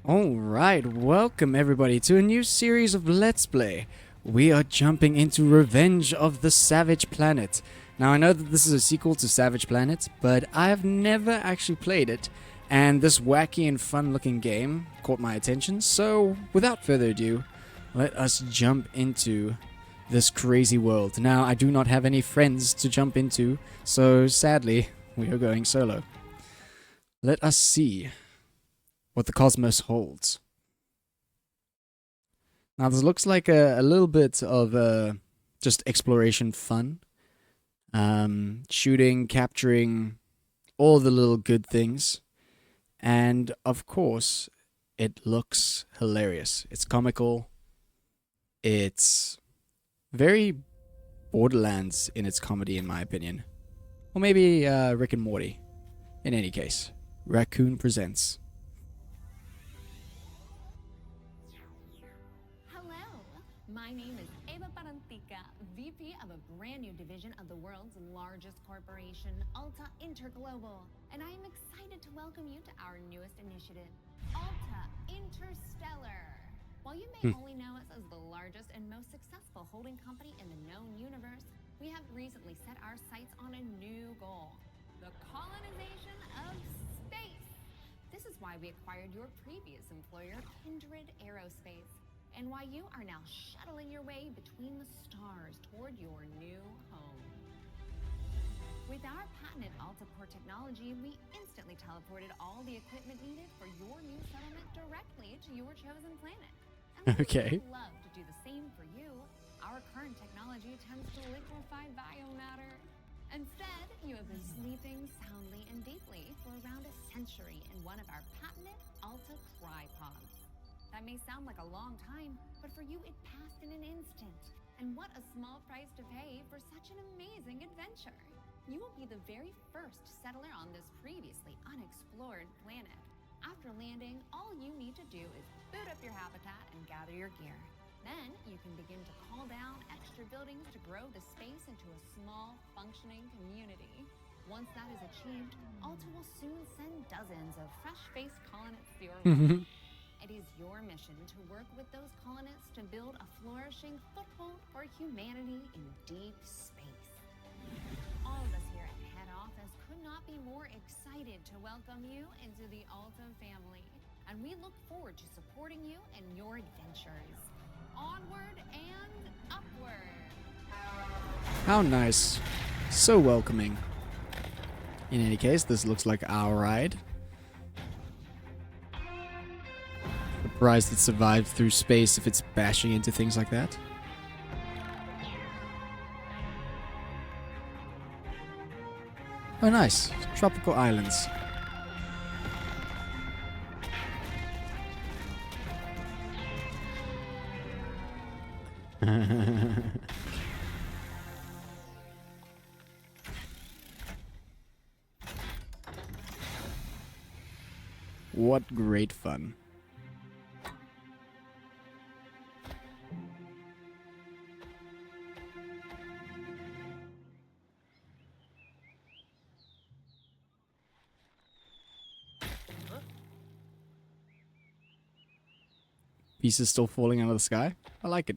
Alright, welcome everybody to a new series of Let's Play. We are jumping into Revenge of the Savage Planet. Now I know that this is a sequel to Savage Planet, but I have never actually played it, and this wacky and fun looking game caught my attention, so without further ado, let us jump into this crazy world. Now I do not have any friends to jump into, so sadly, we are going solo. Let us see what the cosmos holds. Now this looks like a little bit of just exploration fun. Shooting, capturing all the little good things. And of course, it looks hilarious. It's comical. It's very Borderlands in its comedy, in my opinion. Or maybe Rick and Morty. In any case, Raccoon presents. My name is Eva Parantica, VP of a brand new division of the world's largest corporation, Alta Interglobal, and I am excited to welcome you to our newest initiative, Alta Interstellar. While you may only know us as the largest and most successful holding company in the known universe, we have recently set our sights on a new goal, the colonization of space. This is why we acquired your previous employer, Kindred Aerospace, and why you are now shuttling your way between the stars toward your new home. With our patented Altaport technology, we instantly teleported all the equipment needed for your new settlement directly to your chosen planet. And Okay. we would love to do the same for you. Our current technology attempts to liquefy biomatter. Instead, you have been sleeping soundly and deeply for around a century in one of our patented Alta crypods. That may sound like a long time, but for you it passed in an instant. And what a small price to pay for such an amazing adventure. You will be the very first settler on this previously unexplored planet. After landing, all you need to do is boot up your habitat and gather your gear. Then you can begin to call down extra buildings to grow the space into a small, functioning community. Once that is achieved, Alta will soon send dozens of fresh-faced colonists your way. It is your mission to work with those colonists to build a flourishing foothold for humanity in deep space. All of us here at head office could not be more excited to welcome you into the Alta family, and we look forward to supporting you in your adventures. Onward and upward! How nice. So welcoming. In any case, this looks like our ride. Surprised it survived through space if it's bashing into things like that. Oh nice. Tropical islands. What great fun. Pieces still falling out of the sky. I like it.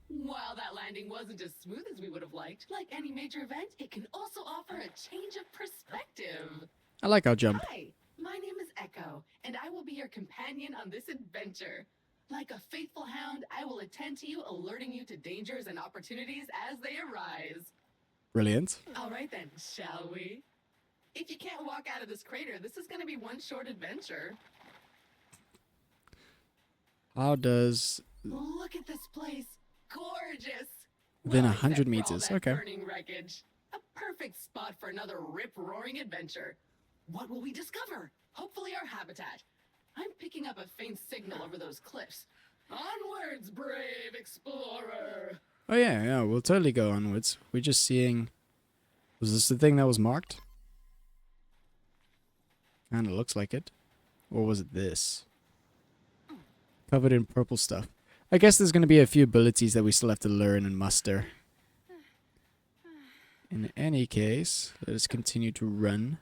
While that landing wasn't as smooth as we would have liked, like any major event, it can also offer a change of perspective. I like our jump. Hi, my name is Echo, and I will be your companion on this adventure. Like a faithful hound, I will attend to you, alerting you to dangers and opportunities as they arise. Brilliant. All right then, shall we? If you can't walk out of this crater, this is going to be one short adventure. How does... Look at this place. Gorgeous. Within Well 100 except for all meters, that okay. Burning wreckage. A perfect spot for another rip-roaring adventure. What will we discover? Hopefully our habitat. I'm picking up a faint signal over those cliffs. Onwards, brave explorer! Oh yeah, we'll totally go onwards. We're just seeing... Was this the thing that was marked? Kinda looks like it. Or was it this? Covered in purple stuff. I guess there's going to be a few abilities that we still have to learn and muster. In any case, let us continue to run.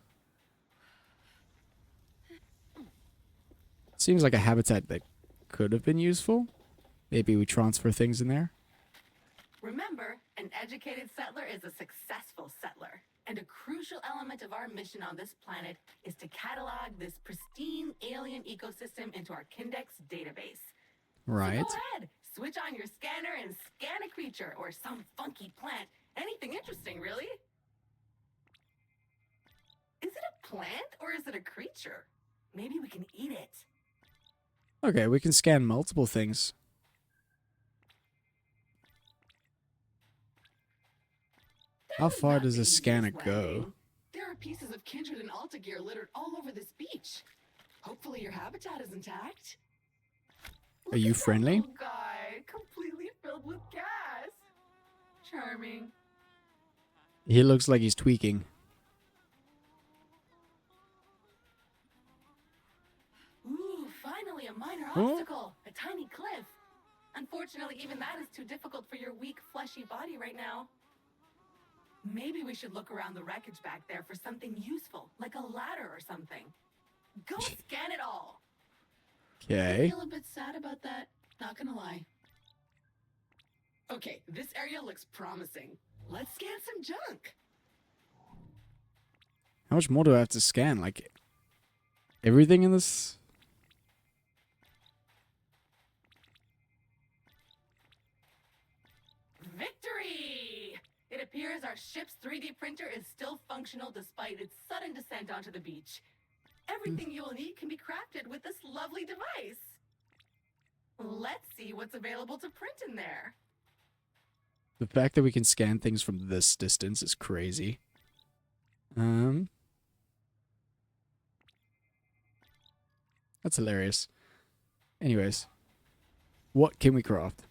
Seems like a habitat that could have been useful. Maybe we transfer things in there. Remember, an educated settler is a successful settler. And a crucial element of our mission on this planet is to catalog this pristine alien ecosystem into our Kindex database. Right. So go ahead, switch on your scanner and scan a creature or some funky plant. Anything interesting, really. Is it a plant or is it a creature? Maybe we can eat it. Okay, we can scan multiple things. How That was far not does the this scanner easiest go? landing. There are pieces of kindred and alta gear littered all over this beach. Hopefully your habitat is intact. Are you Look at that friendly? little guy, completely filled with gas. Charming. He looks like he's tweaking. Ooh, finally a minor Oh. obstacle. A tiny cliff. Unfortunately, even that is too difficult for your weak, fleshy body right now. Maybe we should look around the wreckage back there for something useful, like a ladder or something. Go scan it all. I Okay. feel a bit sad about that, not gonna lie. Okay, this area looks promising. Let's scan some junk. How much more do I have to scan? Like, everything in this? Victory! It appears our ship's 3D printer is still functional despite its sudden descent onto the beach. Everything you will need can be crafted with this lovely device. Let's see what's available to print in there. The fact that we can scan things from this distance is crazy. That's hilarious. Anyways, what can we craft?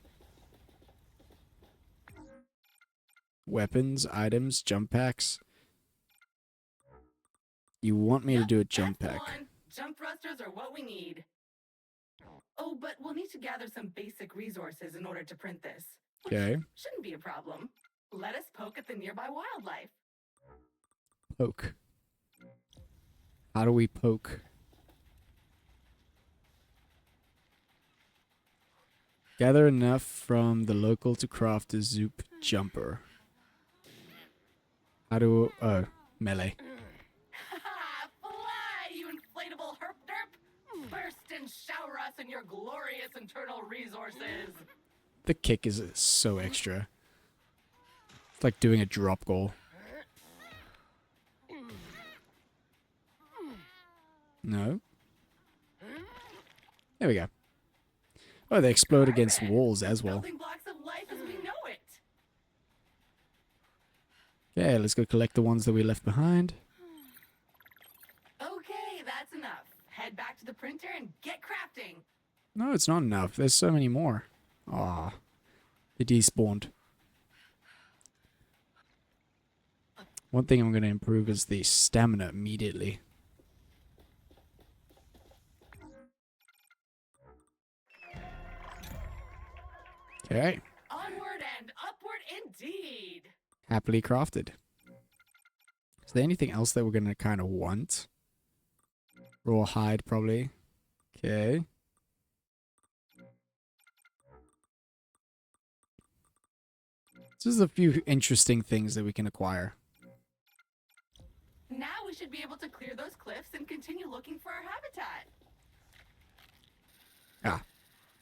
Weapons, items, jump packs. You want me to Yep, do a jump that's the pack? one. Jump thrusters are what we need. Oh, but we'll need to gather some basic resources in order to print this. Which Okay. shouldn't be a problem. Let us poke at the nearby wildlife. Poke. How do we poke? Gather enough from the local to craft a zoop jumper. How do... Oh, melee. Fly, you inflatable herp derp! Burst and shower us in your glorious internal resources. The kick is so extra. It's like doing a drop goal. No. There we go. Oh, they explode against Perfect. walls as well. Building blocks of life as we know it. Okay, let's go collect the ones that we left behind. Okay, that's enough. Head back to the printer and get crafting. No, it's not enough. There's so many more. Ah, they despawned. One thing I'm going to improve is the stamina immediately. Okay, Onward and upward indeed. happily crafted. Is there anything else that we're going to kind of want? Raw hide, probably. Okay. So there's a few interesting things that we can acquire. Now we should be able to clear those cliffs and continue looking for our habitat. Ah,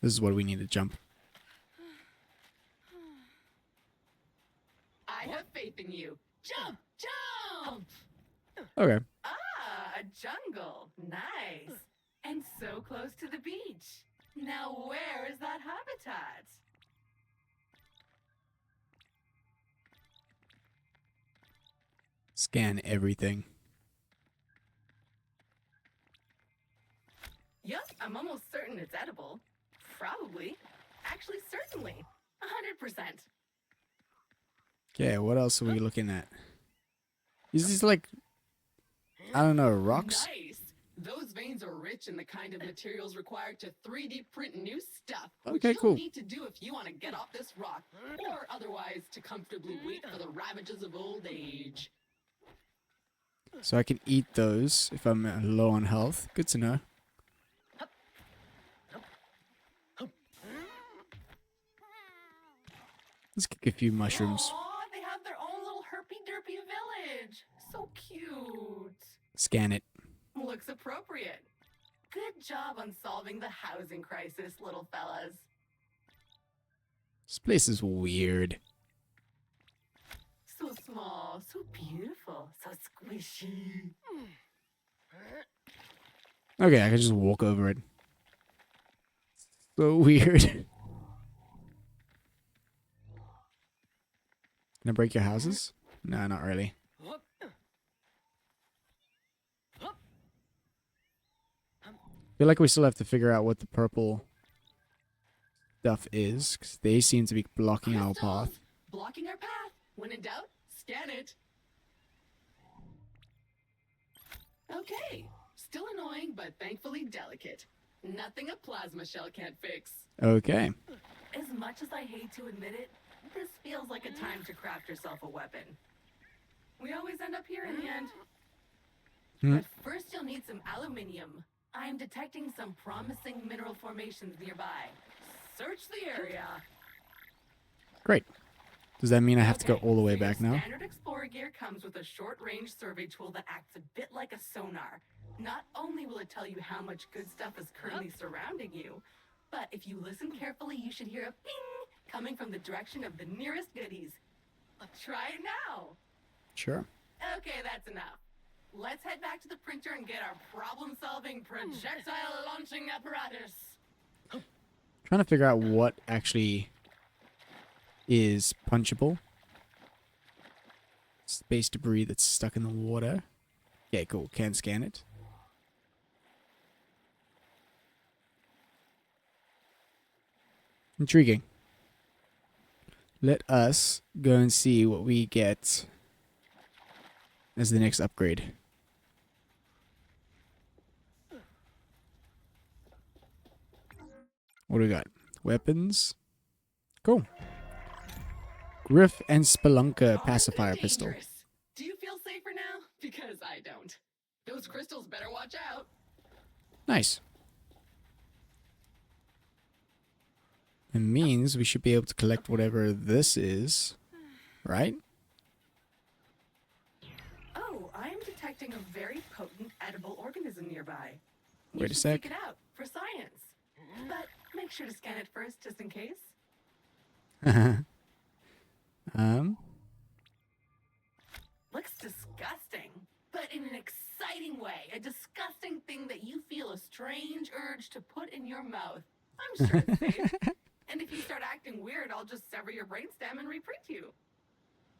this is what we need to jump. I have faith in you. Jump! Jump! Okay. Ah, a jungle. Nice. And so close to the beach. Now where is that habitat? Scan everything. Yup, I'm almost certain it's edible. Probably. Actually, certainly. 100%. Okay, what else are we looking at? Is this like, I don't know, rocks? Nice. Those veins are rich in the kind of materials required to 3D print new stuff, which Okay, you'll cool. need to do if you want to get off this rock, or otherwise to comfortably wait for the ravages of old age. So I can eat those if I'm low on health. Good to know. Let's kick a few mushrooms. Aw, they have their own little herpy-derpy village. So cute. Scan it. Looks appropriate. Good job on solving the housing crisis, little fellas. This place is weird. So small, so beautiful, so squishy. Okay, I can just walk over it. So weird. Can I break your houses? No, not really. Feel like we still have to figure out what the purple stuff is, because they seem to be blocking our Crystals, path. blocking our path. When in doubt, scan it. Okay, still annoying, but thankfully delicate. Nothing a plasma shell can't fix. Okay. As much as I hate to admit it, this feels like a time to craft yourself a weapon. We always end up here in the end. But first you'll need some aluminium. I am detecting some promising mineral formations nearby. Search the area. Great. Does that mean I have to go all the way so back your now? Standard Explorer gear comes with a short-range survey tool that acts a bit like a sonar. Not only will it tell you how much good stuff is currently surrounding you, but if you listen carefully, you should hear a ping coming from the direction of the nearest goodies. Try it now. Sure. Okay, that's enough. Let's head back to the printer and get our problem-solving projectile launching apparatus. Trying to figure out what actually is punchable. Space debris that's stuck in the water. Yeah, cool. Can scan it. Intriguing. Let us go and see what we get as the next upgrade. What do we got? Weapons. Cool. Griff and Spelunker Aren't pacifier they pistol. dangerous? Do you feel safer now? Because I don't. Those crystals better watch out. Nice. It means we should be able to collect whatever this is, right? Oh, I am detecting a very potent edible organism nearby. You Wait a should sec. Seek it out for science. But make sure to scan it first, just in case. Looks disgusting, but in an exciting way. A disgusting thing that you feel a strange urge to put in your mouth. I'm sure it's safe. And if you start acting weird, I'll just sever your brainstem and reprint you.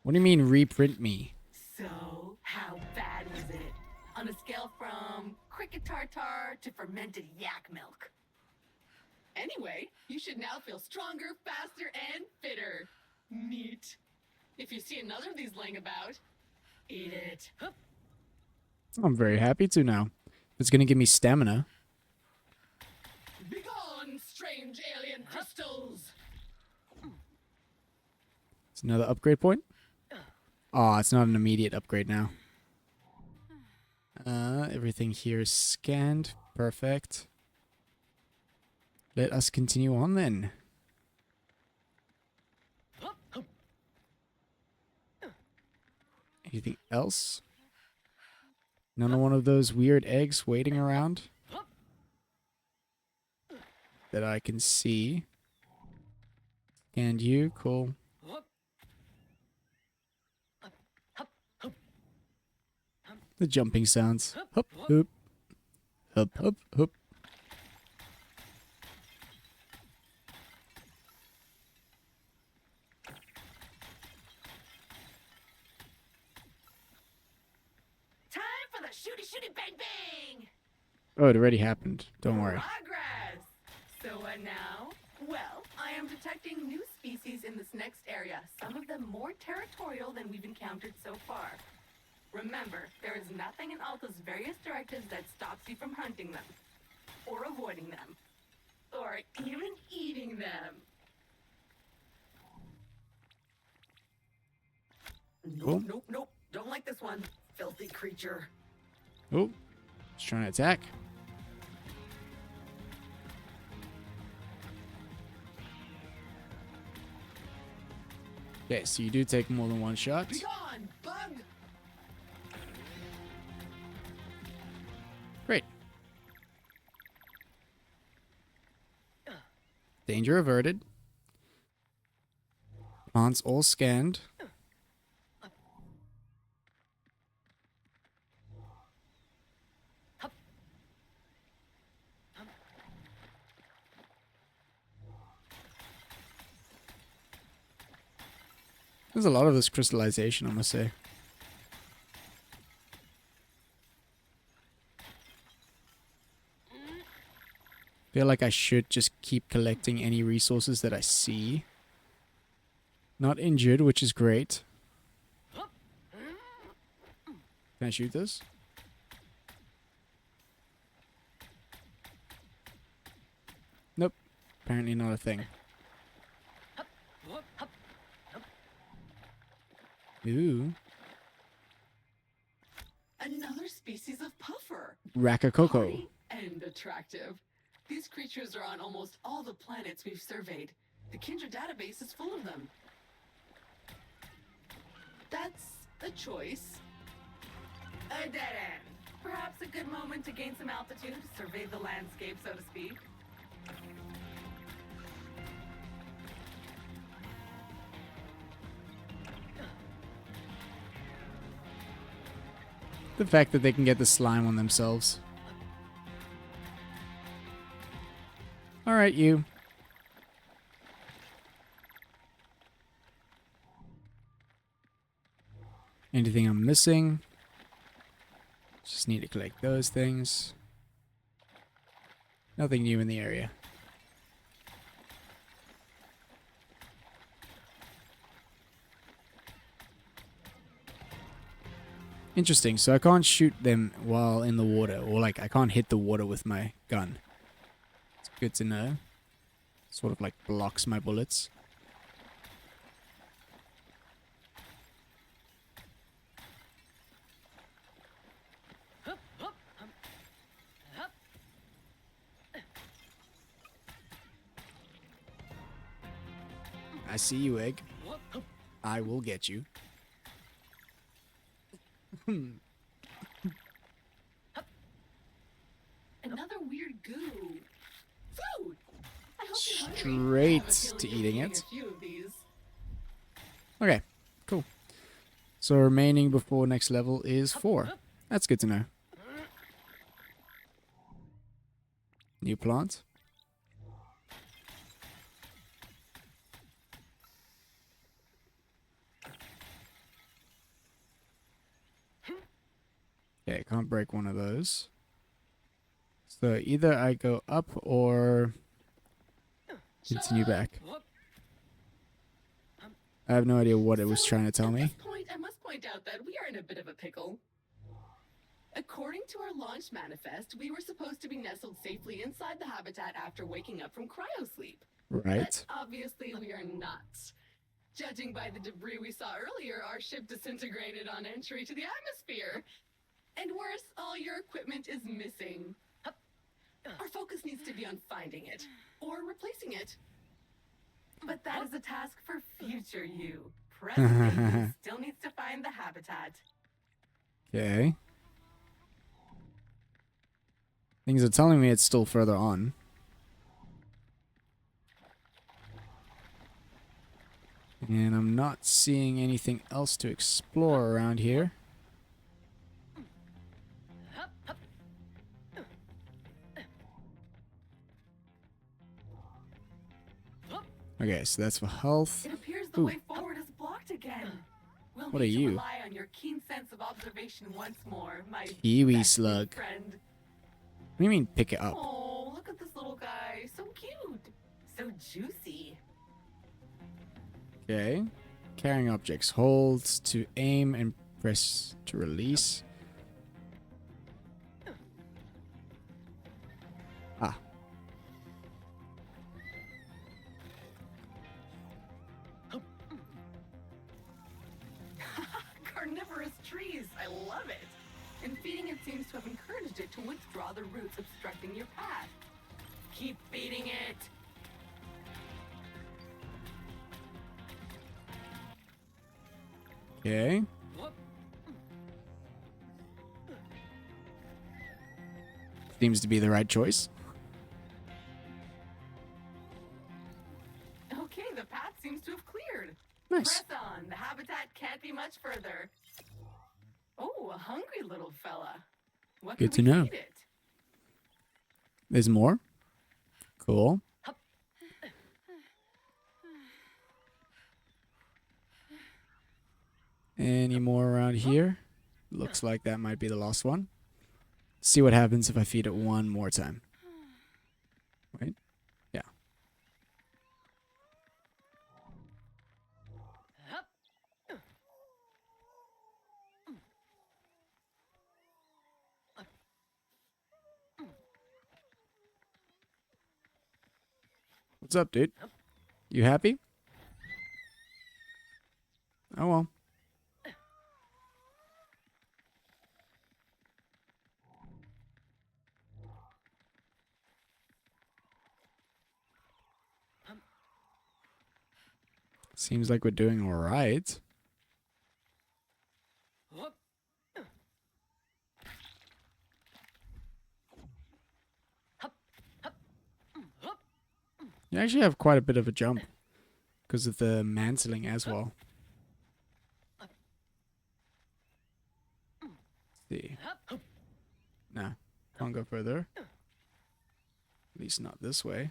What do you mean reprint me? So, how bad was it? On a scale from cricket tartar to fermented yak milk. Anyway, you should now feel stronger, faster, and fitter. Neat. If you see another of these laying about, eat it. I'm very happy to now. It's gonna give me stamina. Begone, strange alien crystals! It's another upgrade point. Oh, it's not an immediate upgrade now. Everything here is scanned. Perfect. Let us continue on then. Anything else? None of one of those weird eggs waiting around that I can see. And you, cool. The jumping sounds. Hup, hup. Hup, hup, hup. Time for the shooty bang bang! Oh, it already happened. Don't worry. Progress! So what now? Well, I am detecting new species in this next area, some of them more territorial than we've encountered so far. Remember, there is nothing in Alta's various directives that stops you from hunting them, or avoiding them, or even eating them. Cool. Nope. Don't like this one. Filthy creature. Oh, it's trying to attack. Okay, so you do take more than one shot. Be gone, bug! Great. Danger averted. Plants all scanned. There's a lot of this crystallization, I must say. Feel like I should just keep collecting any resources that I see. Not injured, which is great. Can I shoot this? Nope. Apparently not a thing. Ooh. Another species of puffer. Rakacoco. Hardy and attractive. These creatures are on almost all the planets we've surveyed. The Kindred database is full of them. That's a choice. A dead end. Perhaps a good moment to gain some altitude, survey the landscape, so to speak. The fact that they can get the slime on themselves. Alright, you. Anything I'm missing? Just need to collect those things. Nothing new in the area. Interesting, so I can't shoot them while in the water, or like I can't hit the water with my gun. It's good to know. Sort of like blocks my bullets. I see you, egg. I will get you. Another weird goo. Food! I hope you're hungry. Straight I have a feeling to you'll be eating eating it. a few of these. Okay, cool. So remaining before next level is 4. That's good to know. New plant. Okay, can't break one of those. So either I go up or continue back. I have no idea what it was trying to tell At me. this point, I must point out that we are in a bit of a pickle. According to our launch manifest, we were supposed to be nestled safely inside the habitat after waking up from cryosleep. Right. But obviously, we are not. Judging by the debris we saw earlier, our ship disintegrated on entry to the atmosphere. And worse, all your equipment is missing. Our focus needs to be on finding it, or replacing it. But that is a task for future you. Presently, you still needs to find the habitat. Okay. Things are telling me it's still further on. And I'm not seeing anything else to explore around here. Okay, so that's for health. It appears the Ooh. way forward is blocked again. We'll What need are to you? rely on your keen sense of observation once more, my Kiwi best slug. friend. What do you mean pick it up? Oh, look at this little guy. So cute. So juicy. Okay. Carrying objects. Hold to aim and Press to release. Ah. Carnivorous trees, I love it. And feeding it seems to have encouraged it to withdraw the roots obstructing your path. Keep feeding it. Okay. Seems to be the right choice. Okay, the path seems to have cleared. Nice. Press on. The habitat can't be much further. Oh, a hungry little fella. What Good can to we know. feed it? There's more. Cool. Any more around here? Looks like that might be the last one. See what happens if I feed it one more time. Right? Yeah. What's up, dude? You happy? Oh well. Seems like we're doing all right. You actually have quite a bit of a jump because of the mantling as well. Let's see. Nah, can't go further. At least not this way.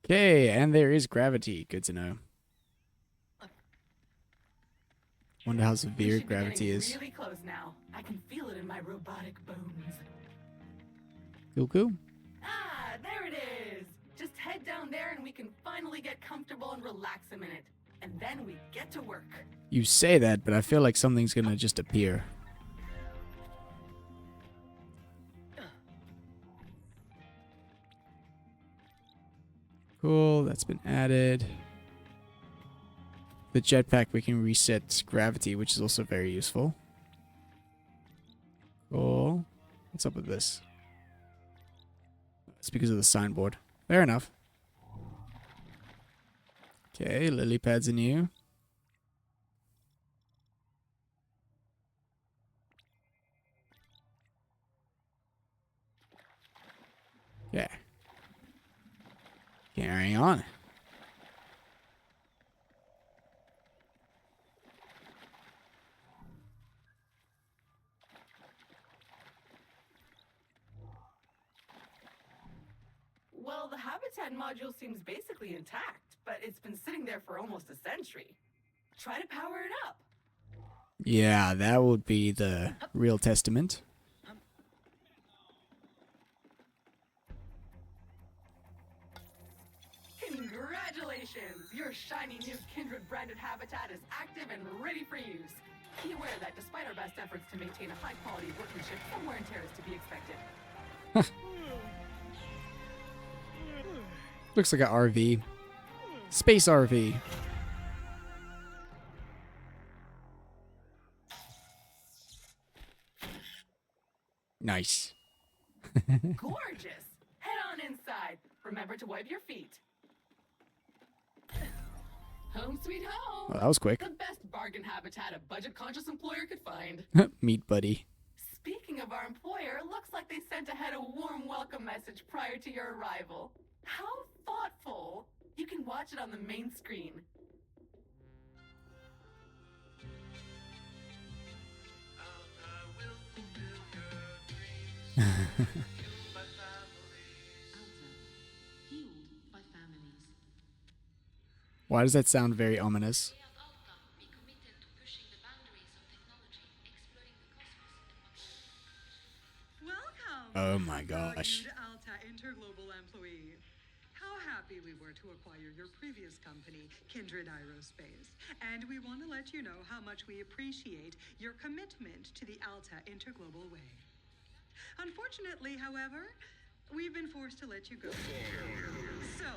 Okay, and there is gravity. Good to know. Wonder how We severe should be gravity getting is. really close now. I can feel it in my robotic bones. Cool. Ah, there it is. Just head down there and we can finally get comfortable and relax a minute. And then we get to work. You say that, but I feel like something's gonna just appear. Cool, that's been added. The jetpack, we can reset gravity, which is also very useful. Cool. What's up with this? It's because of the signboard. Fair enough. Okay, lily pads are new. Yeah. Carrying on. Well, the habitat module seems basically intact, but it's been sitting there for almost a century. Try to power it up. Yeah, that would be the real testament. Congratulations! Your shiny new Kindred branded habitat is active and ready for use. Be aware that despite our best efforts to maintain a high quality workmanship, some wear and tear is to be expected. Looks like an RV. Space RV. Nice. Gorgeous! Head on inside. Remember to wipe your feet. Home sweet home! Well, that was quick. The best bargain habitat a budget-conscious employer could find. Meet buddy. Speaking of our employer, looks like they sent ahead a warm welcome message prior to your arrival. How thoughtful! You can watch it on the main screen. Why does that sound very ominous? Welcome. Oh my gosh. Valued Alta Interglobal employee. how happy we were to acquire your previous company, Kindred Aerospace. And we want to let you know how much we appreciate your commitment to the Alta Interglobal Way. Unfortunately, however, we've been forced to let you go. So,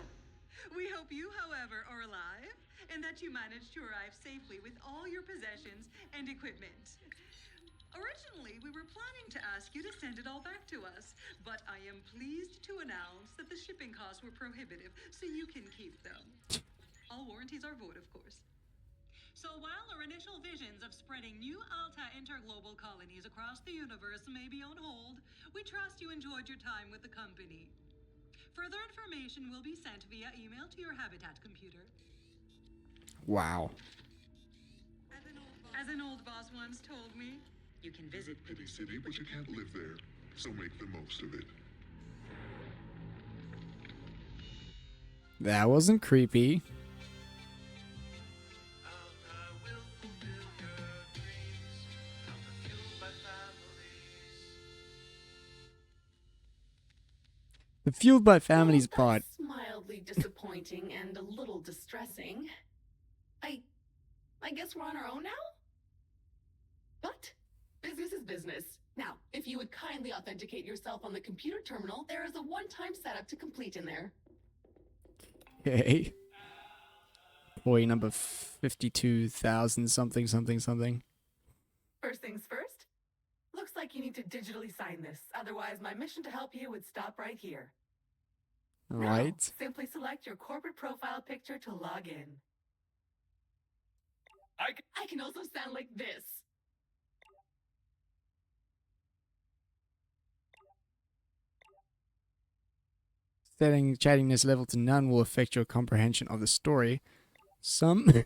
we hope you, however, are alive and that you managed to arrive safely with all your possessions and equipment. Originally, we were planning to ask you to send it all back to us, but I am pleased to announce that the shipping costs were prohibitive, so you can keep them. All warranties are void, of course. So while our initial visions of spreading new Alta interglobal colonies across the universe may be on hold, we trust you enjoyed your time with the company. Further information will be sent via email to your Habitat computer. Wow. As an old boss once told me, you can visit Pity City, but you can't live there. So make the most of it. That wasn't creepy. The fueled by families Well, part. that's mildly disappointing and a little distressing. I guess we're on our own now? But business is business. Now, if you would kindly authenticate yourself on the computer terminal, there is a one-time setup to complete in there. Okay. Employee number 52,000 something something something. First things first, looks like you need to digitally sign this. Otherwise, my mission to help you would stop right here. Now, Right. simply select your corporate profile picture to log in. I can also sound like this. Setting chattiness level to none will affect your comprehension of the story. Some.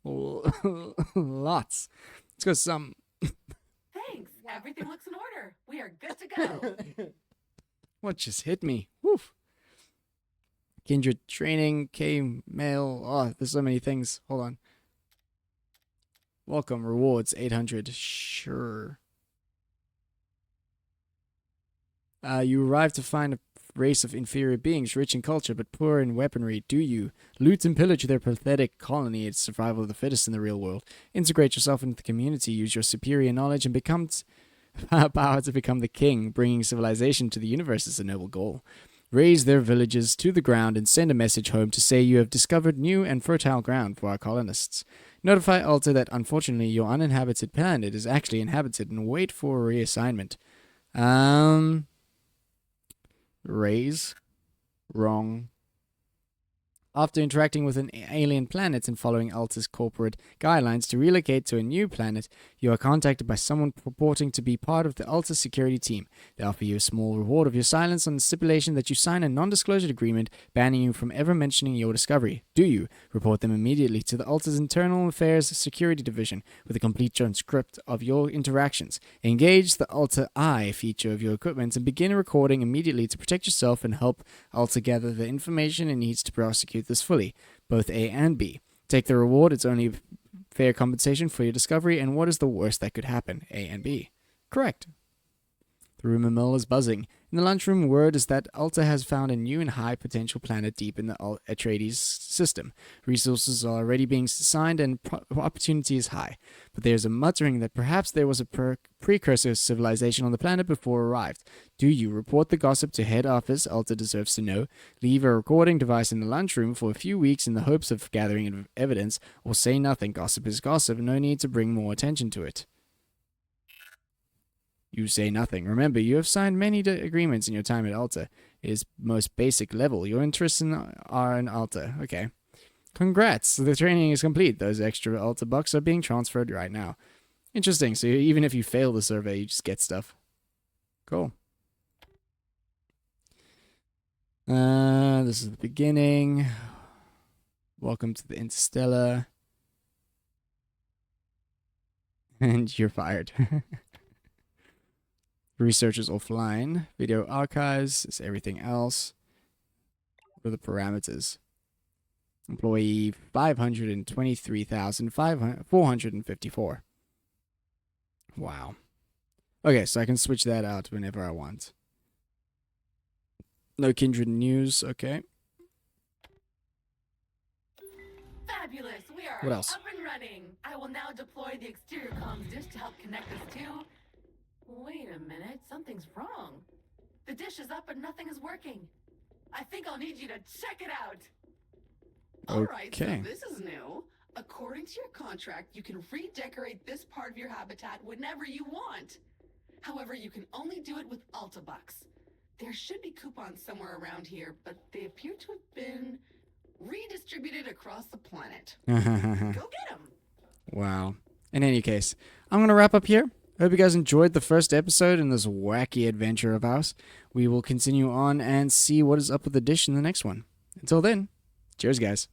Lots. Let's go some. Thanks. Everything looks in order. We are good to go. What just hit me? Woof. Kindred training, K-mail. Oh, there's so many things. Hold on. Welcome, rewards, 800. Sure. You arrive to find a race of inferior beings, rich in culture but poor in weaponry. Do you loot and pillage their pathetic colony? It's survival of the fittest in the real world. Integrate yourself into the community, use your superior knowledge, and become power to become the king. Bringing civilization to the universe is a noble goal. Raise their villages to the ground and send a message home to say you have discovered new and fertile ground for our colonists. Notify Alta that unfortunately your uninhabited planet is actually inhabited and wait for a reassignment. Raise. Wrong. After interacting with an alien planet and following Alta's corporate guidelines to relocate to a new planet, you are contacted by someone purporting to be part of the Alta security team. They offer you a small reward of your silence on the stipulation that you sign a non-disclosure agreement banning you from ever mentioning your discovery. Do you? Report them immediately to the Alta's Internal Affairs Security Division with a complete transcript of your interactions. Engage the Alta Eye feature of your equipment and begin recording immediately to protect yourself and help Alta gather the information it needs to prosecute this fully, both A and B. Take the reward, it's only fair compensation for your discovery, and what is the worst that could happen? A and B. Correct. The rumor mill is buzzing. In the lunchroom, word is that Alta has found a new and high potential planet deep in the Atreides system. Resources are already being signed and opportunity is high. But there's a muttering that perhaps there was a precursor civilization on the planet before it arrived. Do you report the gossip to head office? Alta deserves to know. Leave a recording device in the lunchroom for a few weeks in the hopes of gathering evidence, or say nothing. Gossip is gossip, no need to bring more attention to it. You say nothing. Remember, you have signed many agreements in your time at Alta. It is most basic level. Your interests are in Alta. Okay. Congrats. The training is complete. Those extra Alta bucks are being transferred right now. Interesting. So even if you fail the survey, you just get stuff. Cool. This is the beginning. Welcome to the Interstellar. And you're fired. Researchers offline. Video archives is everything else. What are the parameters? Employee 523,454. Wow. Okay, so I can switch that out whenever I want. No kindred news. Okay. Fabulous! We are What else? up and running. I will now deploy the exterior comms dish to help connect us to... Wait a minute, something's wrong. The dish is up and nothing is working. I think I'll need you to check it out. Alright, so Okay. this is new. According to your contract, you can redecorate this part of your habitat whenever you want. However, you can only do it with Alta Bucks. There should be coupons somewhere around here, but they appear to have been redistributed across the planet. Go get them! Wow. In any case, I'm going to wrap up here. Hope you guys enjoyed the first episode in this wacky adventure of ours. We will continue on and see what is up with the dish in the next one. Until then, cheers, guys.